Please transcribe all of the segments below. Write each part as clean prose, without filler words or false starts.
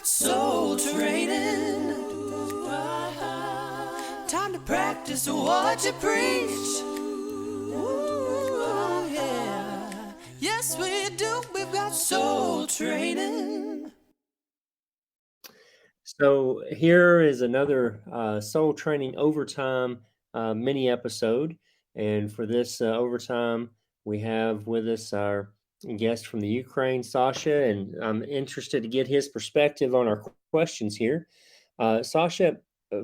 got soul training. Time to practice what you preach. Ooh, yeah. Yes, we do. We've got soul training. So here is another Soul Training Overtime mini episode. And for this overtime, we have with us our guest from the Ukraine, Sasha, and I'm interested to get his perspective on our questions here. Sasha,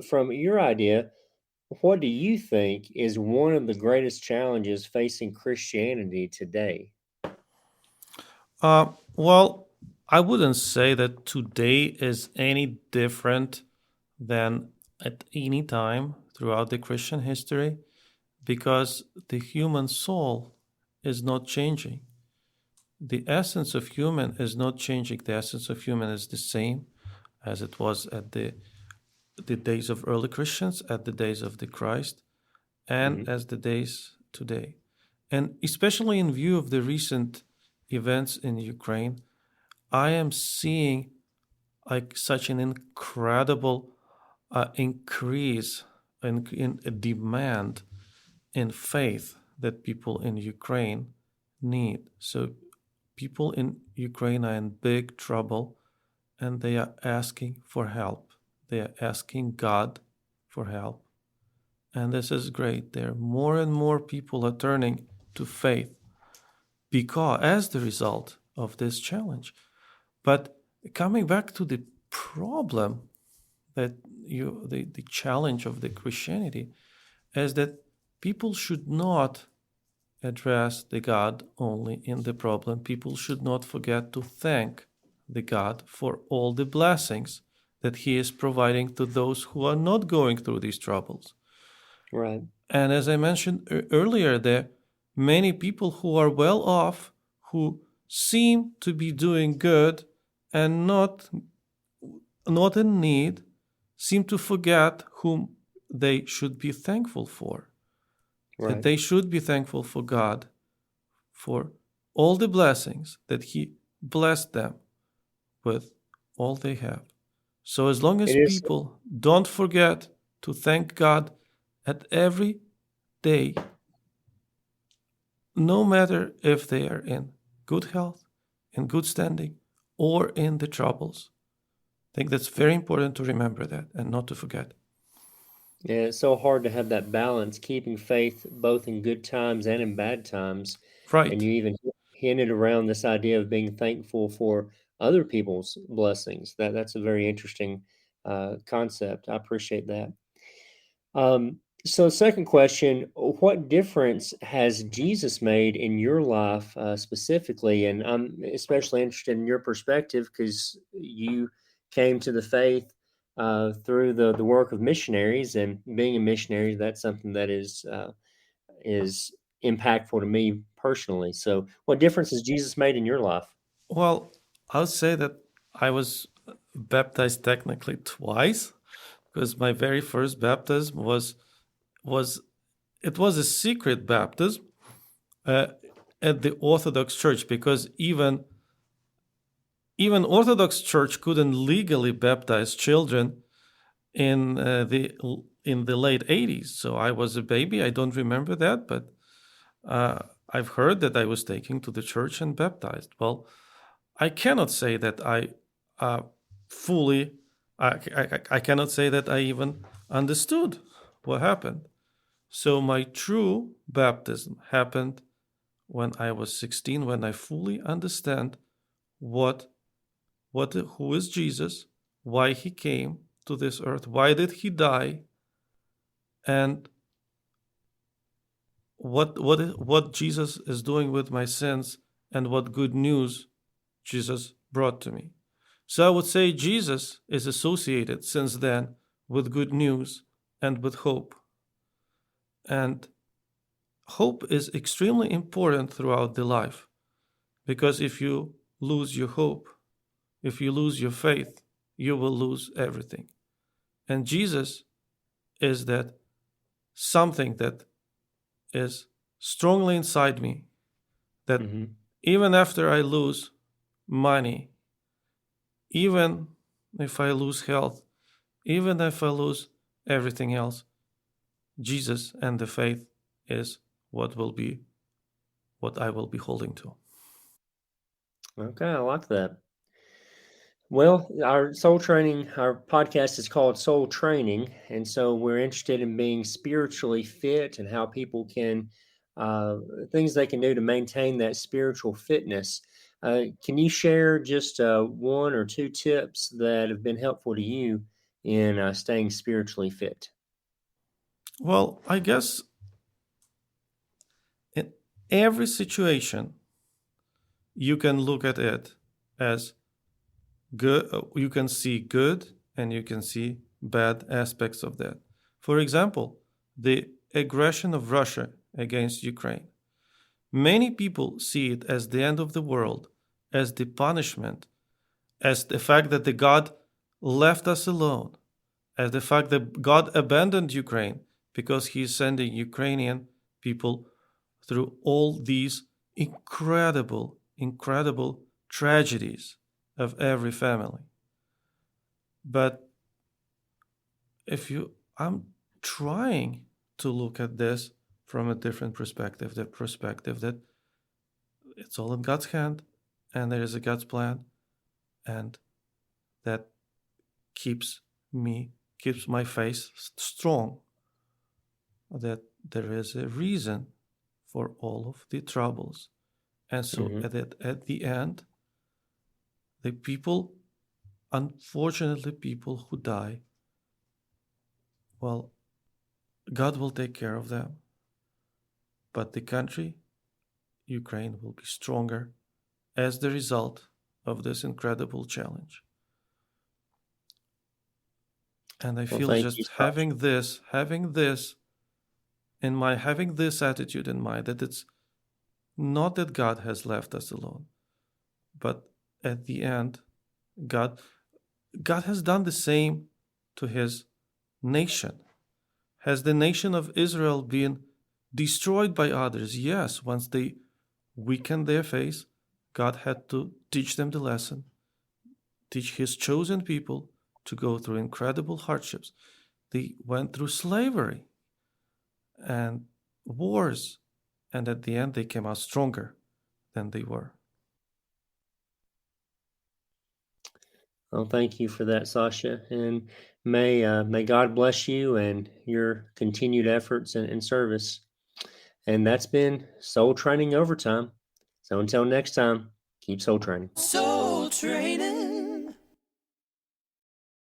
from your idea, what do you think is one of the greatest challenges facing Christianity today? Well, I wouldn't say that today is any different than at any time throughout the Christian history because the human soul is not changing. The essence of human is not changing. The essence of human is the same as it was at the days of early Christians, at the days of the Christ, and Hmm. as the days today. And especially in view of the recent events in Ukraine, I am seeing like such an incredible increase in a demand in faith that people in Ukraine need. So people in Ukraine are in big trouble and they are asking for help. They are asking God for help. And this is great. There more and more people are turning to faith because as the result of this challenge. But coming back to the problem that the challenge of the Christianity is that people should not address the God only in the problem. People should not forget to thank the God for all the blessings that He is providing to those who are not going through these troubles. Right. And as I mentioned earlier, there are many people who are well off, who seem to be doing good and not in need, seem to forget whom they should be thankful for. That Right. they should be thankful for God for all the blessings that He blessed them with all they have. So as long as It is. people don't forget to thank God at every day, no matter if they are in good health, in good standing, or in the troubles. I think that's very important to remember that and not to forget. Yeah, it's so hard to have that balance, keeping faith both in good times and in bad times. And Right. you even hinted around this idea of being thankful for other people's blessings. That's a very interesting concept. I appreciate that. So, second question: what difference has Jesus made in your life specifically? And I'm especially interested in your perspective because you came to the faith through the work of missionaries, and being a missionary, that's something that is impactful to me personally. So, what difference has Jesus made in your life? Well, I'll say that I was baptized technically twice because my very first baptism was it was a secret baptism uh, at the Orthodox Church because even Orthodox Church couldn't legally baptize children in the late 80s. So I was a baby. I don't remember that, but I've heard that I was taken to the church and baptized. Well, I cannot say that I fully. I cannot say that I even understood what happened. So my true baptism happened when I was 16, when I fully understand what who is Jesus, why he came to this earth, why did he die, and what Jesus is doing with my sins, and what good news Jesus brought to me. So I would say Jesus is associated since then with good news and with hope. And hope is extremely important throughout the life because if you lose your hope, if you lose your faith, you will lose everything. And Jesus is that something that is strongly inside me that Hmm. even after I lose money, even if I lose health, even if I lose everything else, Jesus and the faith is what I will be holding to. Okay, I like that. Well, our podcast is called Soul Training. And so we're interested in being spiritually fit and how people can, uh, things they can do to maintain that spiritual fitness. Can you share just one or two tips that have been helpful to you in staying spiritually fit? Well, I guess in every situation, you can look at it as good. You can see good and you can see bad aspects of that. For example, the aggression of Russia against Ukraine. Many people see it as the end of the world, as the punishment, as the fact that the God left us alone, as the fact that God abandoned Ukraine because he is sending Ukrainian people through all these incredible tragedies of every family. But I'm trying to look at this from a different perspective, the perspective that it's all in God's hand and there is a God's plan, and that keeps keeps my faith strong, that there is a reason for all of the troubles. And so Hmm. at the end, the people, unfortunately, people who die, well, God will take care of them. But the country, Ukraine, will be stronger as the result of this incredible challenge. And I Well, feel thank you, just Sasha. having this attitude in mind, that it's not that God has left us alone, but at the end, God God has done the same to his nation. Has the nation of Israel been destroyed by others? Yes, once they weakened their faith, God had to teach them the lesson, teach his chosen people to go through incredible hardships. They went through slavery and wars, and at the end, they came out stronger than they were. Well, thank you for that, Sasha, and may God bless you and your continued efforts and service. And that's been Soul Training Overtime. So until next time, keep soul training. Soul training.